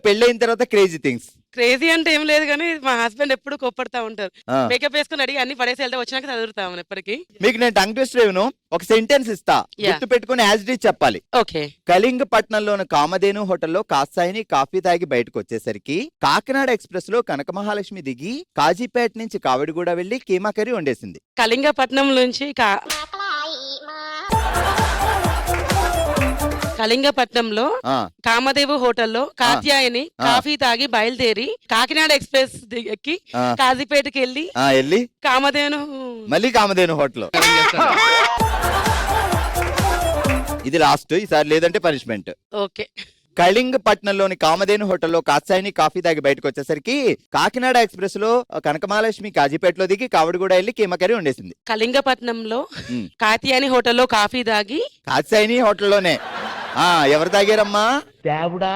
పెళ్ళైన తర్వాత crazy things. Crazy అంటే ఏం లేదు కానీ మా హస్బెండ్ ఎప్పుడు కోప్పడతా ఉంటారు. మేకప్ వేసుకుని అడిగి అన్ని పడేసి వెళ్తే వచ్చినాక చదువుతాం ఎప్పటికీ. మీకు నేను టంగ్ ట్విస్టర్ ఇవ్వను, ఒక సెంటెన్స్ ఇస్తా, గుర్తు పెట్టుకుని యాజ్ ఇట్ ఈజ్ చెప్పాలి. ఓకే. కళింగపట్నంలోని కామధేను హోటల్లో కాసాయిని కాఫీ తాగి బయటకు వచ్చేసరికి కాకినాడ ఎక్స్ప్రెస్ లో కనక మహాలక్ష్మి దిగి కాజీపేట నుంచి కావిడిగూడ వెళ్లి కీమా కర్రీ వండేసింది. కళింగపట్నం నుంచి కళింగపట్నంలో కామదేవు హోటల్లో కాత్యాయని కాఫీ తాగి బయలుదేరి కాకినాడ ఎక్స్ప్రెస్ ఎక్కి కాజీపేటకి వెళ్ళి కామధేను హోటల్. ఇది లాస్ట్, ఈసారి లేదంటే పనిష్మెంట్. ఓకే. కళింగపట్నంలోని కామధేను హోటల్లో కాత్సాయిని కాఫీ తాగి బయటకు వచ్చేసరికి కాకినాడ ఎక్స్ప్రెస్ లో కనకమహాలక్ష్మి కాజీపేటలో దిగి కావిడిగూడ వెళ్ళి కీమా కర్రీ వండేసింది. కళింగపట్నంలో కాత్యాయని హోటల్లో కాఫీ తాగి కాత్సాయిని హోటల్లోనే ఎవరు తాగారమ్మా? దేవుడా.